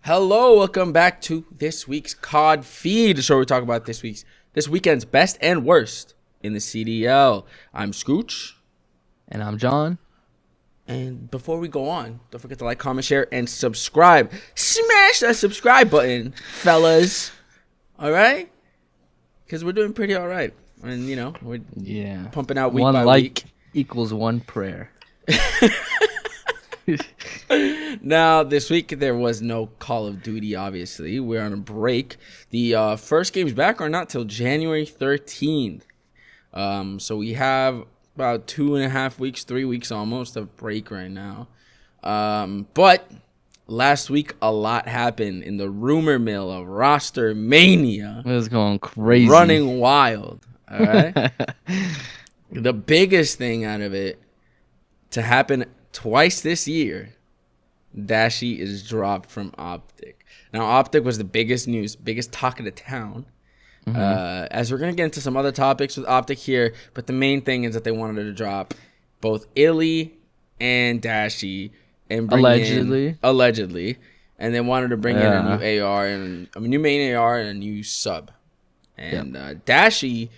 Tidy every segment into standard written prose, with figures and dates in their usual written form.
Hello, welcome back to this week's COD feed. The show where we talk about this weekend's best and worst in the CDL. I'm Scooch. And I'm John. And before we go on, don't forget to like, comment, share, and subscribe. Smash that subscribe button, fellas. All right? Because we're doing pretty all right. And, you know, we're pumping out week one by like week. Equals one prayer. Now, this week there was no Call of Duty, obviously. We're on a break. The first games back are not till January 13th. So we have about 2.5 weeks, 3 weeks almost of break right now. But last week, a lot happened in the rumor mill of roster mania. It was going crazy. Running wild. All right? The biggest thing out of it to happen twice this year, Dashy is dropped from OpTic. Now, OpTic was the biggest news, biggest talk of the town. As we're going to get into some other topics with OpTic here, but the main thing is that they wanted to drop both Illy and Dashy and bring allegedly, and they wanted to bring in a new AR and a new main AR and a new sub. And Dashy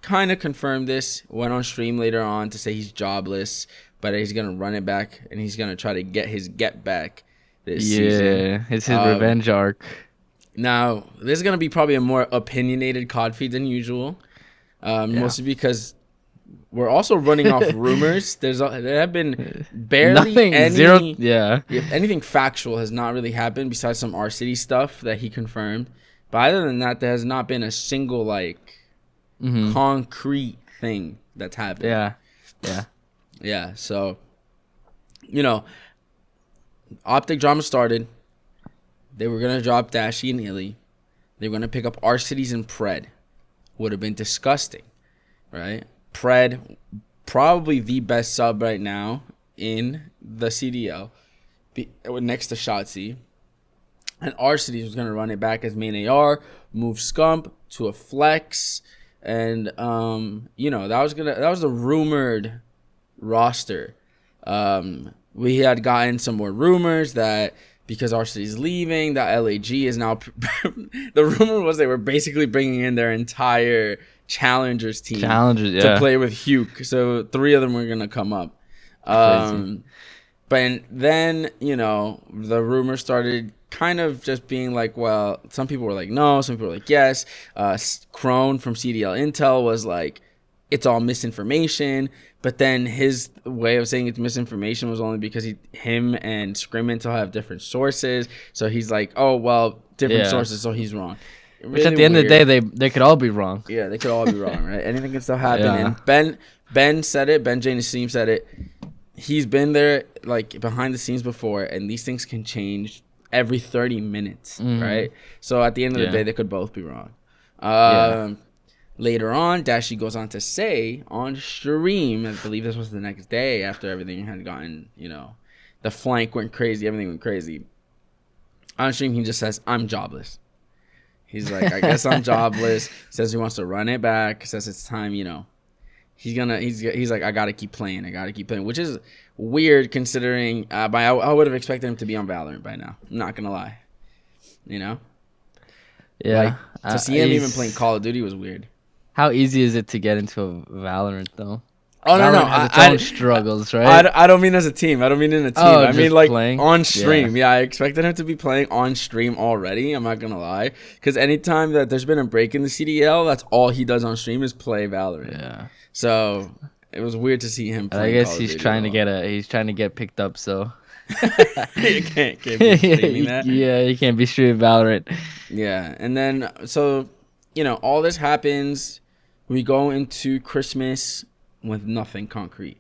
kind of confirmed this, went on stream later on to say he's jobless, but he's going to run it back, and he's going to try to get his get back this season. Yeah, it's his revenge arc. Now, this is going to be probably a more opinionated COD feed than usual, mostly because we're also running off rumors. There have been barely anything factual has not really happened besides some Arcitys stuff that he confirmed. But other than that, there has not been a single, concrete thing that's happened. Yeah, so, OpTic drama started. They were going to drop Dashy and Illy. They were going to pick up Arcitys and Pred. Would have been disgusting, right? Pred, probably the best sub right now in the CDL, next to Shotzzy. And Arcitys was going to run it back as main AR, move Scump to a flex. And, that was the rumored roster. We had gotten some more rumors that because Arcitys is leaving, that LAG is now the rumor was they were basically bringing in their entire challengers team to play with Huke. So 3 of them were going to come up. But then, the rumor started kind of just being like, well, some people were like, no, some people were like, yes. Crone from CDL Intel was like, it's all misinformation. But then his way of saying it's misinformation was only because him and Scrim Intel have different sources. So he's like, oh, well, different sources, so he's wrong. Which really at the end of the day, they could all be wrong. Yeah, they could all be wrong, right? Anything can still happen. And Ben said it. Ben J. Nassim said it. He's been there, behind the scenes before, and these things can change every 30 minutes, right? So at the end of the day, they could both be wrong. Later on, Dashy goes on to say on stream, I believe this was the next day after everything had gotten, the flank went crazy, everything went crazy. On stream, he just says, I'm jobless. He's like, I guess I'm jobless. Says he wants to run it back. Says it's time, He's like, I got to keep playing. Which is weird considering I would have expected him to be on Valorant by now. I'm not going to lie. Yeah. To see him even playing Call of Duty was weird. How easy is it to get into a Valorant, though? Oh, Valorant no. Has its own struggles, right? I don't mean as a team. I don't mean in a team. I mean, playing? On stream. Yeah, I expected him to be playing on stream already. I'm not going to lie. Because anytime that there's been a break in the CDL, that's all he does on stream is play Valorant. Yeah. So it was weird to see him play. I guess he's trying to get picked up, so. You can't be streaming that. Yeah, you can't be streaming Valorant. Yeah, and then, so, all this happens. We go into Christmas with nothing concrete.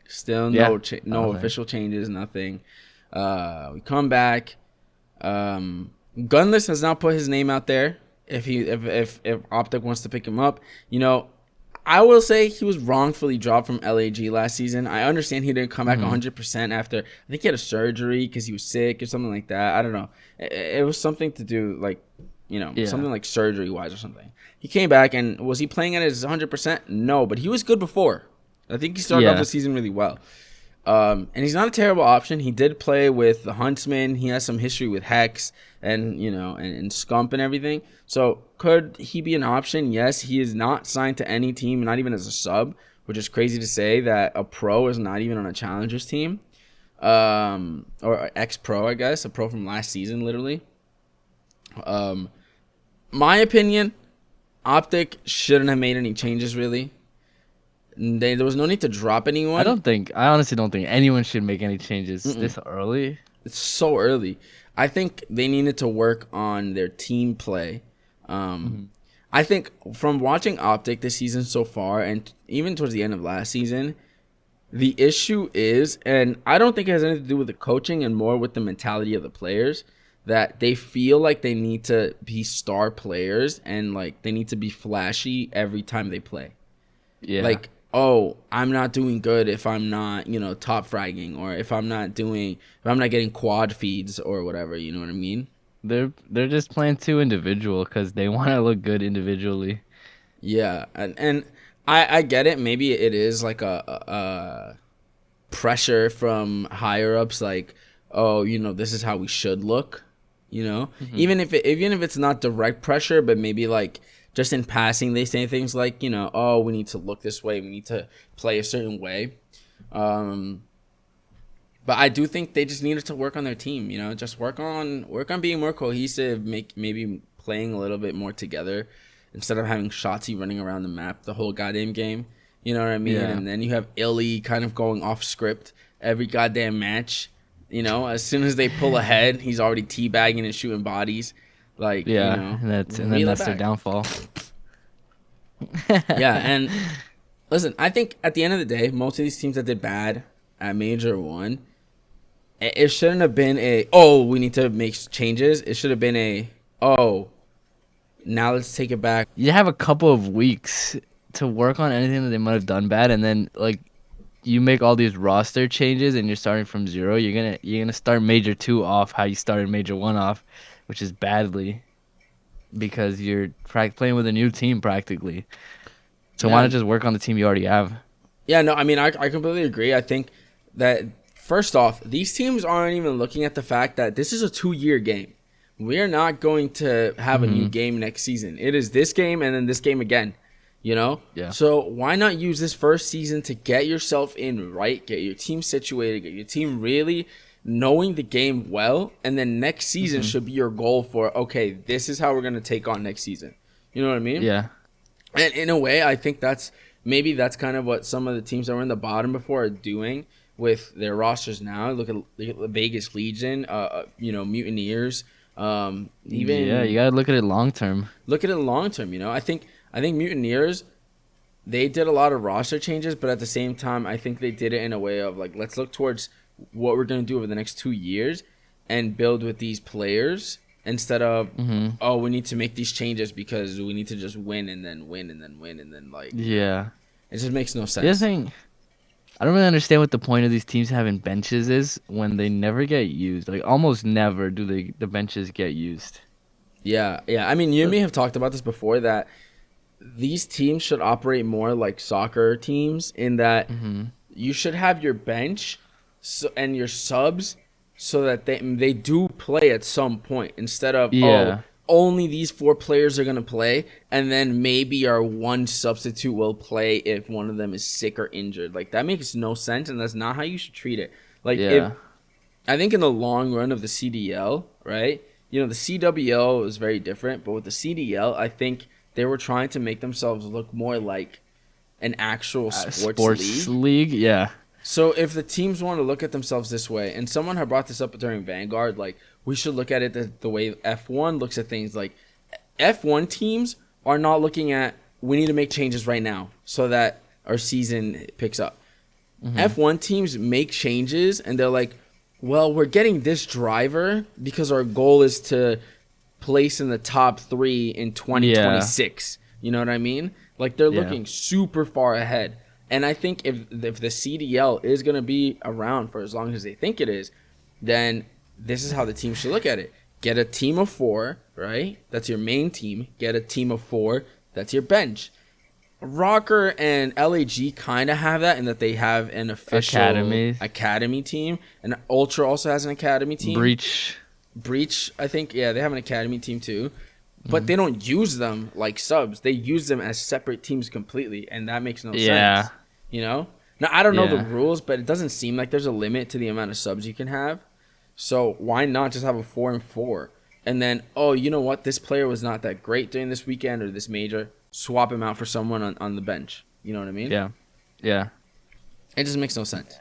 Still no official changes, nothing. We come back. Gunless has now put his name out there. If OpTic wants to pick him up, I will say he was wrongfully dropped from LAG last season. I understand he didn't come back 100% after. I think he had a surgery because he was sick or something like that. I don't know. It was something to do something like surgery wise or something. He came back, and was he playing at his 100%? No, but he was good before. I think he started off the season really well. And he's not a terrible option. He did play with the Huntsman. He has some history with Hex and, and Scump and everything. So could he be an option? Yes. He is not signed to any team, not even as a sub, which is crazy to say that a pro is not even on a challengers team. Or ex-pro, I guess, a pro from last season, literally. My opinion, OpTic shouldn't have made any changes, really. There was no need to drop anyone. I honestly don't think anyone should make any changes this early. It's so early. I think they needed to work on their team play. I think from watching OpTic this season so far, and even towards the end of last season, the issue is, and I don't think it has anything to do with the coaching and more with the mentality of the players, that they feel like they need to be star players and like they need to be flashy every time they play. Yeah. Like, oh, I'm not doing good if I'm not, top fragging, or if I'm not getting quad feeds or whatever, you know what I mean? They're just playing too individual because they want to look good individually. Yeah, and I get it. Maybe it is like a pressure from higher ups, like, oh, this is how we should look, even if it's not direct pressure, but maybe like just in passing, they say things like, oh, we need to look this way, we need to play a certain way. But I do think they just needed to work on their team, just work on being more cohesive, maybe playing a little bit more together instead of having Shotzi running around the map the whole goddamn game. You know what I mean? Yeah. And then you have Illy kind of going off script every goddamn match. As soon as they pull ahead, he's already teabagging and shooting bodies. Like, and then that's their downfall. Yeah, and listen, I think at the end of the day, most of these teams that did bad at Major 1, it shouldn't have been we need to make changes. It should have been now let's take it back. You have a couple of weeks to work on anything that they might have done bad, and then like you make all these roster changes and you're starting from zero. You're gonna start Major 2 off how you started Major 1 off, which is badly, because you're playing with a new team practically. So why not just work on the team you already have? Yeah, no, I mean, I completely agree. I think that, first off, these teams aren't even looking at the fact that this is a 2-year game. We're not going to have a new game next season. It is this game and then this game again, Yeah. So why not use this first season to get yourself in right, get your team situated, get your team really knowing the game well, and then next season should be your goal for, okay, this is how we're going to take on next season. You know what I mean? Yeah. And in a way, I think that's kind of what some of the teams that were in the bottom before are doing with their rosters now. Look at the Vegas Legion, Mutineers. You gotta look at it long term. Look at it long term. I think Mutineers, they did a lot of roster changes, but at the same time, I think they did it in a way of like, let's look towards what we're gonna do over the next 2 years and build with these players, instead of we need to make these changes because we need to just win and then win and then win and then like it just makes no sense. The other thing, I don't really understand what the point of these teams having benches is when they never get used. Like almost never do the benches get used. Yeah. I mean, you and me have talked about this before, that these teams should operate more like soccer teams in that you should have your bench and your subs so that they do play at some point, instead of only these 4 players are going to play, and then maybe our one substitute will play if one of them is sick or injured. Like, that makes no sense, and that's not how you should treat it. Like, I think in the long run of the CDL, right, the CWL is very different, but with the CDL, I think they were trying to make themselves look more like an actual sports league. Yeah. So if the teams want to look at themselves this way, and someone had brought this up during Vanguard, like, we should look at it the way F1 looks at things. Like, F1 teams are not looking at, we need to make changes right now so that our season picks up. F1 teams make changes, and they're like, well, we're getting this driver because our goal is to place in the top 3 in 2026. You know what I mean? Like, they're looking super far ahead. And I think if the CDL is going to be around for as long as they think it is, then this is how the team should look at it. Get a team of 4, right? That's your main team. Get a team of 4. That's your bench. Rocker and LAG kind of have that in that they have an official academy team, and Ultra also has an academy team. Breach, I think, yeah, they have an academy team too, but they don't use them like subs. They use them as separate teams completely, and that makes no sense. You know? Now, I don't know the rules, but it doesn't seem like there's a limit to the amount of subs you can have. So why not just have a 4-4? And then, oh, you know what? This player was not that great during this weekend or this major. Swap him out for someone on the bench. You know what I mean? Yeah. Yeah. It just makes no sense.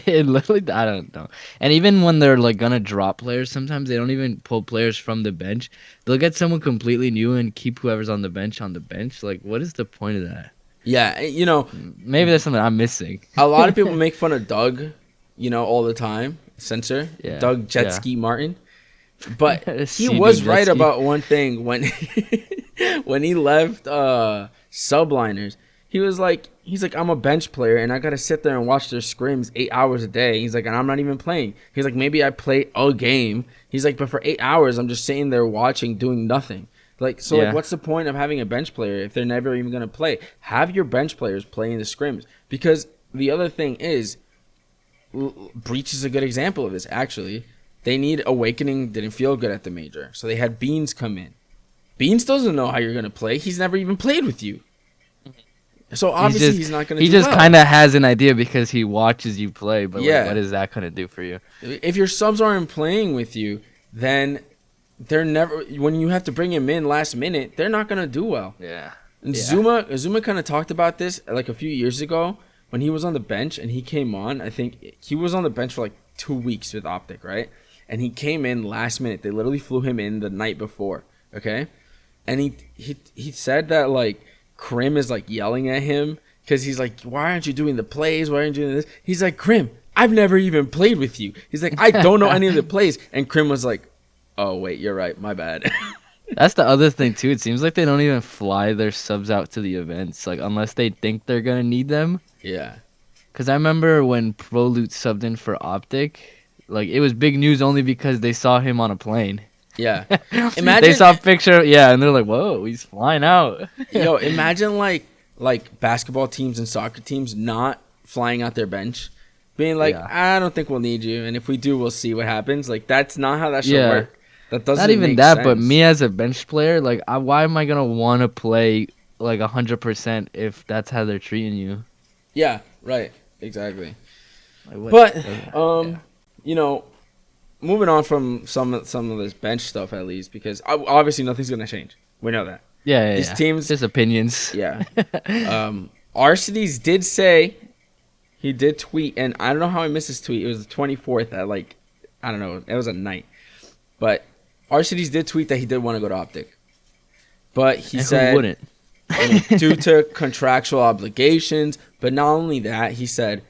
It literally, I don't know. And even when they're like gonna drop players, sometimes they don't even pull players from the bench. They'll get someone completely new and keep whoever's on the bench on the bench. Like, what is the point of that? Yeah, you know, maybe there's something I'm missing. A lot of people make fun of Doug, you know, all the time. Censor, Doug Jetski Martin. But he was right about one thing when when he left Subliners. He's like, I'm a bench player and I gotta sit there and watch their scrims 8 hours a day. He's like, and I'm not even playing. He's like, maybe I play a game. He's like, but for 8 hours I'm just sitting there watching, doing nothing. Like, so like, what's the point of having a bench player if they're never even gonna play? Have your bench players play in the scrims. Because the other thing is, Breach is a good example of this. Actually, they need Awakening. Didn't feel good at the major, so they had Beans come in. Beans doesn't know how you're gonna play. He's never even played with you. So obviously he's not going to do well. He just kind of has an idea because he watches you play, but like, what is that going to do for you? If your subs aren't playing with you, then they're never, when you have to bring him in last minute, they're not going to do well. Yeah. And Zuma kind of talked about this like a few years ago when he was on the bench and he came on. I think he was on the bench for like 2 weeks with OpTic, right? And he came in last minute. They literally flew him in the night before, okay? And he said that like Krim is like yelling at him because he's like, why aren't you doing the plays? Why aren't you doing this? He's like, Krim, I've never even played with you. He's like, I don't know any of the plays. And Krim was like, oh, wait, you're right. My bad. That's the other thing, too. It seems like they don't even fly their subs out to the events, like unless they think they're going to need them. Yeah. Because I remember when ProLoot subbed in for OpTic, like it was big news only because they saw him on a plane. Yeah. Imagine they saw a picture, and they're like, whoa, he's flying out. Yo, imagine like basketball teams and soccer teams not flying out their bench, being like, I don't think we'll need you, and if we do, we'll see what happens. Like, that's not how that should work. That doesn't. Not even make that, sense. But me as a bench player, like, why am I gonna want to play like 100% if that's how they're treating you? Yeah, right, exactly. Like, but you know. Moving on from some of this bench stuff, at least, because obviously nothing's gonna change. We know that. Yeah. These teams, just opinions. Yeah. Arcitys did say, he did tweet, and I don't know how I missed his tweet. It was the 24th at like, I don't know, it was a night, but Arcitys did tweet that he did want to go to OpTic, but he said who wouldn't? Due to contractual obligations, but not only that, he said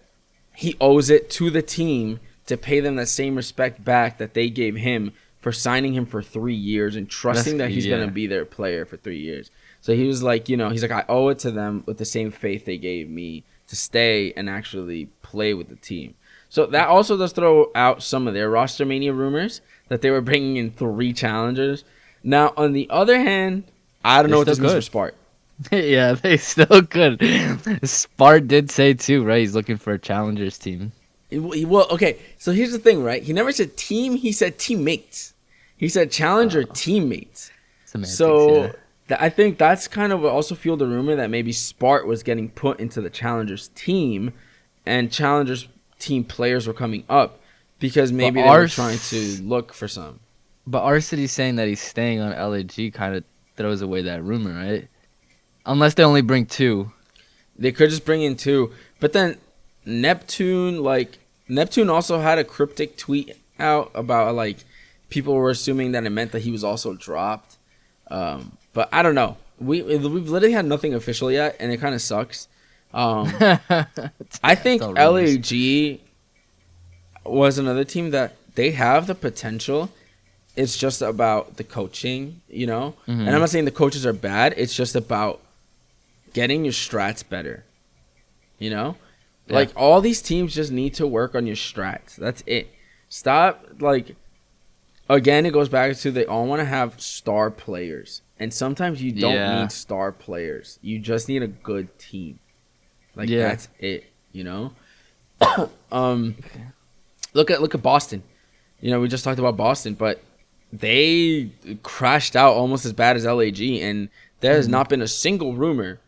he owes it to the team to pay them that same respect back that they gave him for signing him for 3 years and trusting that he's going to be their player for 3 years. So he was like, he's like, I owe it to them with the same faith they gave me to stay and actually play with the team. So that also does throw out some of their roster mania rumors that they were bringing in 3 challengers. Now, on the other hand, I don't know what this means for Spart. Yeah, they still could. Spart did say too, right? He's looking for a challengers team. Well, okay, so here's the thing, right? He never said team, he said teammates. He said challenger teammates. Semantics, so I think that's kind of what also fueled the rumor that maybe Spart was getting put into the challengers team and challengers team players were coming up because maybe they were trying to look for some. But Arcitys saying that he's staying on LAG kind of throws away that rumor, right? Unless they only bring 2. They could just bring in 2. But then Neptune also had a cryptic tweet out about like people were assuming that it meant that he was also dropped. But I don't know. We've literally had nothing official yet, and it kind of sucks. I think LAG was another team that they have the potential. It's just about the coaching, And I'm not saying the coaches are bad. It's just about getting your strats better, Like, all these teams just need to work on your strats. That's it. Stop, like, again, it goes back to they all want to have star players, and sometimes you don't Yeah. need star players. You just need a good team. Like Yeah. that's it. You know. um, look at Boston. You know, we just talked about Boston, but they crashed out almost as bad as LAG, and there has not been a single rumor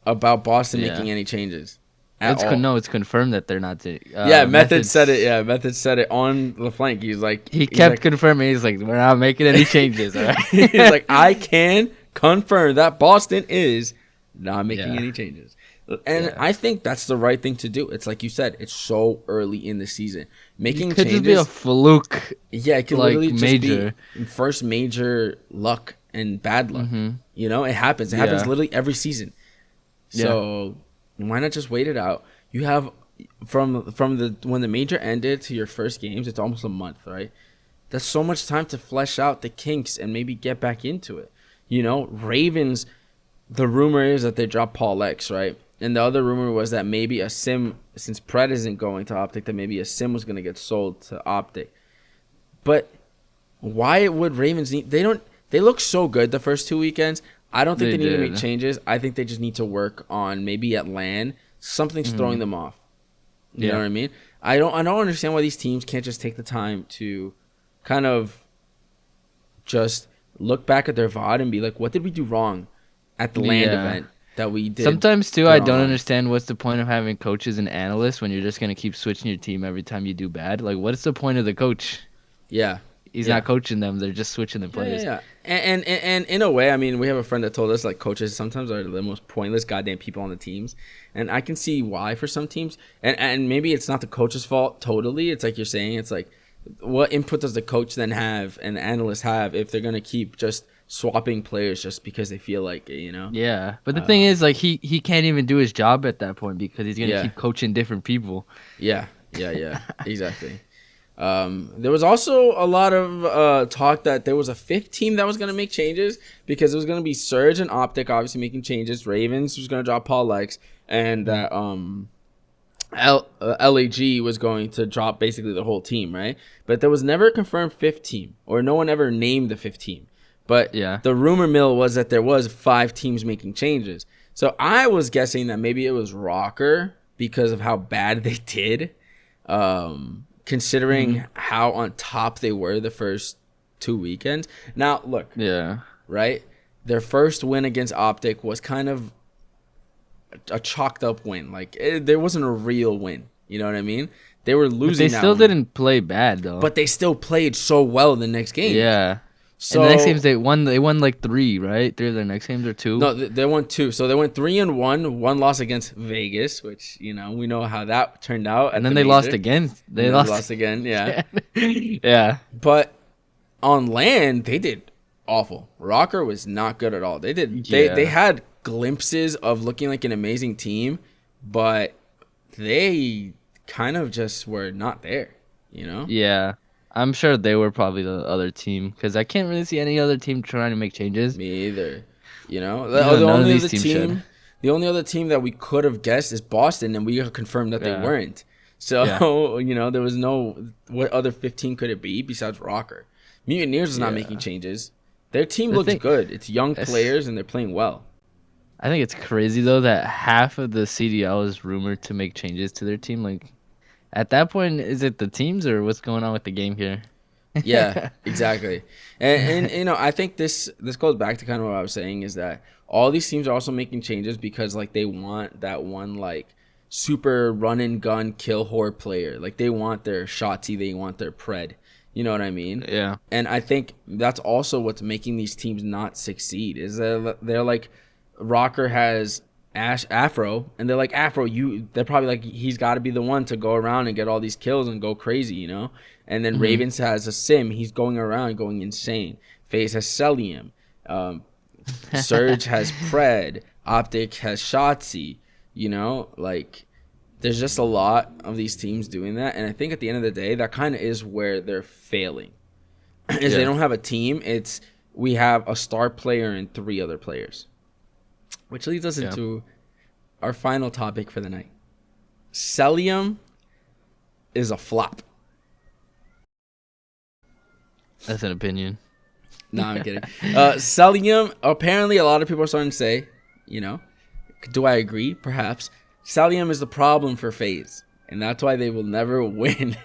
about Boston Yeah. making any changes at all. No, it's confirmed that they're not doing. Yeah, Method said it. Yeah, Method said it on the flank. He's like, He kept confirming. He's like, we're not making any changes. All right. he's like, I can confirm that Boston is not making any changes. And I think that's the right thing to do. It's like you said, it's so early in the season. Making It could changes, just be a fluke. yeah, it could like, literally just major. be first major luck and bad luck. You know, it happens. It happens literally every season. So why not just wait it out? You have from the when the major ended to your first games, it's almost a month, right? That's so much time to flesh out the kinks and maybe get back into it. You know, Ravens, the rumor is that they dropped Paul X, right? And the other rumor was that maybe a sim, since Pred isn't going to OpTic, that maybe a sim was going to get sold to OpTic. But why would Ravens need... They look so good the first 2 weekends. I don't think they need to make changes. I think they just need to work on maybe at LAN. Something's throwing them off. You know what I mean? I don't understand why these teams can't just take the time to kind of just look back at their VOD and be like, what did we do wrong at the LAN event that we did? Sometimes, too, I don't understand what's the point of having coaches and analysts when you're just going to keep switching your team every time you do bad. Like, what's the point of the coach? Yeah. He's not coaching them. They're just switching the players. Yeah. And in a way, I mean, we have a friend that told us, like, coaches sometimes are the most pointless goddamn people on the teams. And I can see why for some teams. And maybe it's not the coach's fault totally. It's like you're saying. It's like, what input does the coach then have and the analyst have if they're going to keep just swapping players just because they feel like it, you know? Yeah. But the thing is, like, he can't even do his job at that point because he's going to keep coaching different people. Yeah. Exactly. There was also a lot of talk that there was a fifth team that was going to make changes because it was going to be Surge and OpTic obviously making changes. Ravens was going to drop Paul Lex, and that LAG was going to drop basically the whole team, right? But there was never a confirmed fifth team, or no one ever named the fifth team. But the rumor mill was that there was 5 teams making changes. So I was guessing that maybe it was Rocker because of how bad they did. Considering how on top they were the first 2 weekends. Now, look. Yeah. Right? Their first win against OpTic was kind of a chalked up win. Like, there wasn't a real win. You know what I mean? They were losing. But they still didn't play bad, though. But they still played so well the next game. Yeah. So and the next games they won like 3, right? 3 of their next games or 2? No, they won 2. So they went 3-1. One loss against Vegas, which, you know, we know how that turned out. And then they lost again. They lost again, yeah. Yeah. But on LAN, they did awful. Rocker was not good at all. They had glimpses of looking like an amazing team, but they kind of just were not there, you know? Yeah. I'm sure they were probably the other team because I can't really see any other team trying to make changes. Me either. You know, the only other team that we could have guessed is Boston, and we confirmed that they weren't. So, you know, there was what other 15 could it be besides Rocker? Mutineers is not making changes. Their team looks good. It's young players, and they're playing well. I think it's crazy, though, that half of the CDL is rumored to make changes to their team. Like, at that point, is it the teams or what's going on with the game here? Yeah, exactly. And you know, I think this goes back to kind of what I was saying is that all these teams are also making changes because like they want that one like super run and gun kill whore player. Like they want their Shotzi, they want their Pred. You know what I mean? Yeah. And I think that's also what's making these teams not succeed is that they're like Rocker has Afro, and they're like, Afro, they're probably like, he's got to be the one to go around and get all these kills and go crazy, you know? And then Ravens has a sim. He's going around going insane. Faze has Cellium. Surge has Pred. OpTic has Shotzi. You know? Like, there's just a lot of these teams doing that. And I think at the end of the day, that kind of is where they're failing. Is they don't have a team. It's we have a star player and 3 other players. Which leads us into our final topic for the night. Cellium is a flop. That's an opinion. No, I'm kidding. Cellium, apparently a lot of people are starting to say, you know, do I agree? Perhaps. Cellium is the problem for Faze, and that's why they will never win.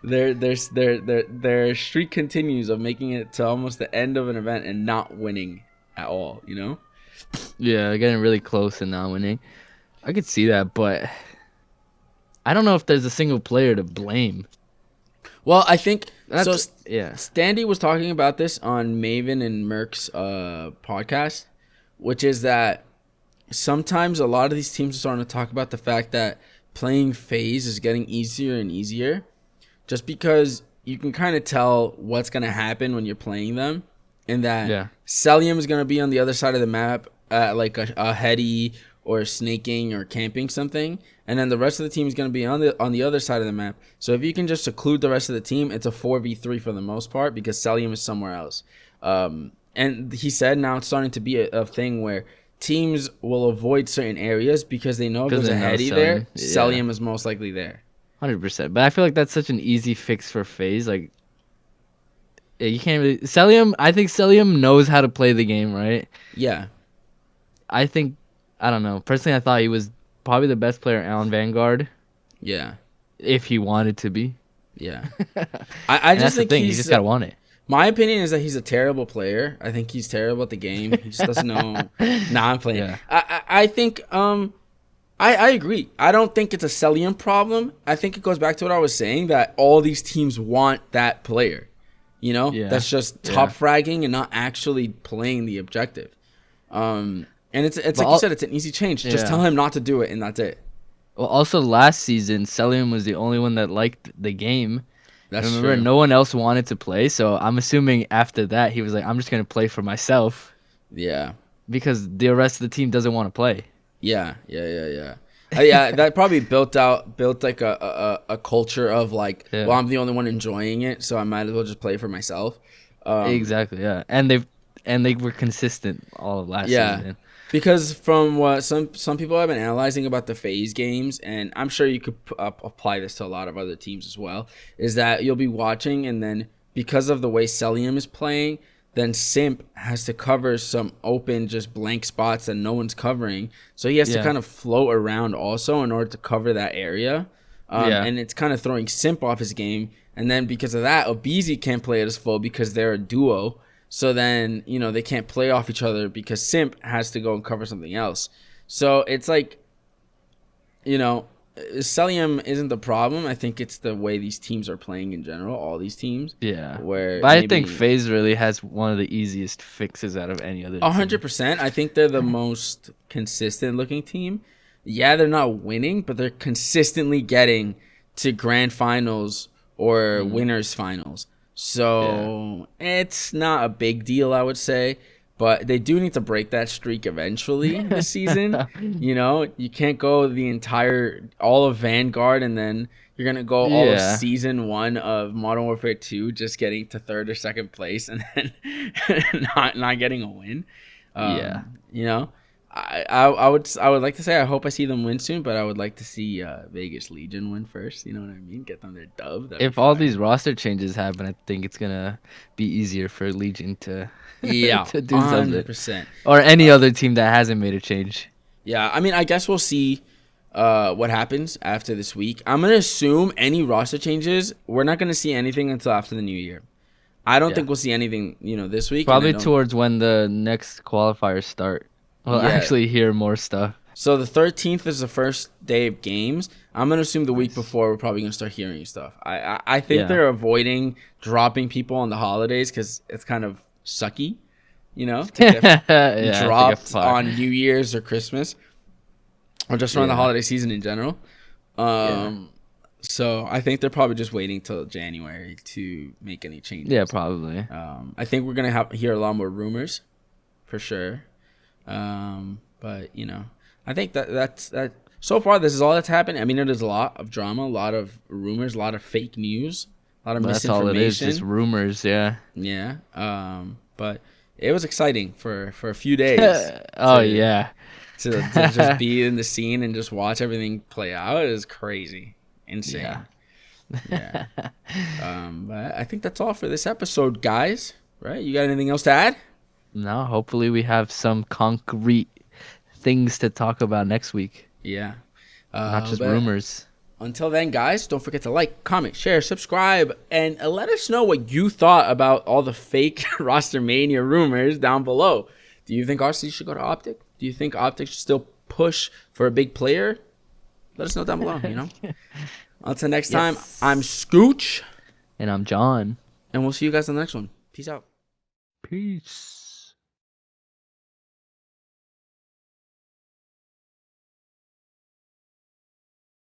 Their streak continues of making it to almost the end of an event and not winning at all, you know? Yeah, getting really close and not winning. I could see that, but I don't know if there's a single player to blame. Well, I think so. Yeah. Standy was talking about this on Maven and Merc's podcast, which is that sometimes a lot of these teams are starting to talk about the fact that playing Faze is getting easier and easier, just because you can kind of tell what's going to happen when you're playing them, and that Cellium is going to be on the other side of the map, like a heady or snaking or camping something, and then the rest of the team is going to be on the other side of the map. So if you can just seclude the rest of the team, it's a 4v3 for the most part because Cellium is somewhere else. And he said now it's starting to be a thing where teams will avoid certain areas because they know if there's a heady there, Cellium is most likely there. 100%. But I feel like that's such an easy fix for Faze. Like, you can't really... Cellium, I think Cellium knows how to play the game, right? Yeah. I don't know. Personally, I thought he was probably the best player on Vanguard. Yeah. If he wanted to be. Yeah. I just think you just gotta want it. My opinion is that he's a terrible player. I think he's terrible at the game. He just doesn't know. Nah, I'm playing. Yeah. I think I agree. I don't think it's a Cellium problem. I think it goes back to what I was saying, that all these teams want that player. You know? Yeah. That's just top fragging and not actually playing the objective. And it's like you said, it's an easy change. Just tell him not to do it, and that's it. Well, also last season, Cellium was the only one that liked the game. Remember, true. No one else wanted to play, so I'm assuming after that, he was like, I'm just going to play for myself. Yeah. Because the rest of the team doesn't want to play. Yeah. Yeah, that probably built like a culture of like, well, I'm the only one enjoying it, so I might as well just play for myself. Exactly, yeah. And they were consistent all of last season. Because from what some people have been analyzing about the Faze games, and I'm sure you could apply this to a lot of other teams as well, is that you'll be watching, and then because of the way Cellium is playing, then Simp has to cover some open, just blank spots that no one's covering. So he has to kind of float around also in order to cover that area. And it's kind of throwing Simp off his game. And then because of that, Obizi can't play at his full because they're a duo. So then, they can't play off each other because Simp has to go and cover something else. So it's like, Cellium isn't the problem. I think it's the way these teams are playing in general, all these teams. Yeah. But I think Faze really has one of the easiest fixes out of any other team. 100%. I think they're the most consistent looking team. Yeah, they're not winning, but they're consistently getting to grand finals or winners finals. So it's not a big deal, I would say, but they do need to break that streak eventually this season. You can't go all of Vanguard, and then you're going to go all of season 1 of Modern Warfare 2 just getting to 3rd or 2nd place and then not getting a win. I would like to say I hope I see them win soon, but I would like to see Vegas Legion win first. You know what I mean? Get them their dub. If all these roster changes happen, I think it's gonna be easier for Legion to to do 100%. Something. Or any other team that hasn't made a change. Yeah, I mean, I guess we'll see what happens after this week. I'm gonna assume any roster changes, we're not gonna see anything until after the new year. I don't think we'll see anything, this week. Probably towards when the next qualifiers start. We'll actually hear more stuff. So the 13th is the first day of games. I'm going to assume the week before we're probably going to start hearing stuff. I think they're avoiding dropping people on the holidays because it's kind of sucky, to get dropped on New Year's or Christmas or just around the holiday season in general. So I think they're probably just waiting till January to make any changes. Yeah, probably. I think we're going to hear a lot more rumors for sure. But I think that's so far this is all that's happened. I mean, it is a lot of drama, a lot of rumors, a lot of fake news, a lot of misinformation. That's all it is, just rumors. Yeah. But it was exciting for a few days. To just be in the scene and just watch everything play out is crazy, insane. Yeah. But I think that's all for this episode, guys. Right? You got anything else to add? No, hopefully we have some concrete things to talk about next week, Yeah. not just But rumors. until then, guys, don't forget to like, comment, share, subscribe, and let us know what you thought about all the fake roster mania rumors down below. Do you think RC should go to OpTic? Do you think OpTic should still push for a big player? Let us know down below, you know? Until next time, I'm Scooch. And I'm John. And we'll see you guys on the next one. Peace out. Peace.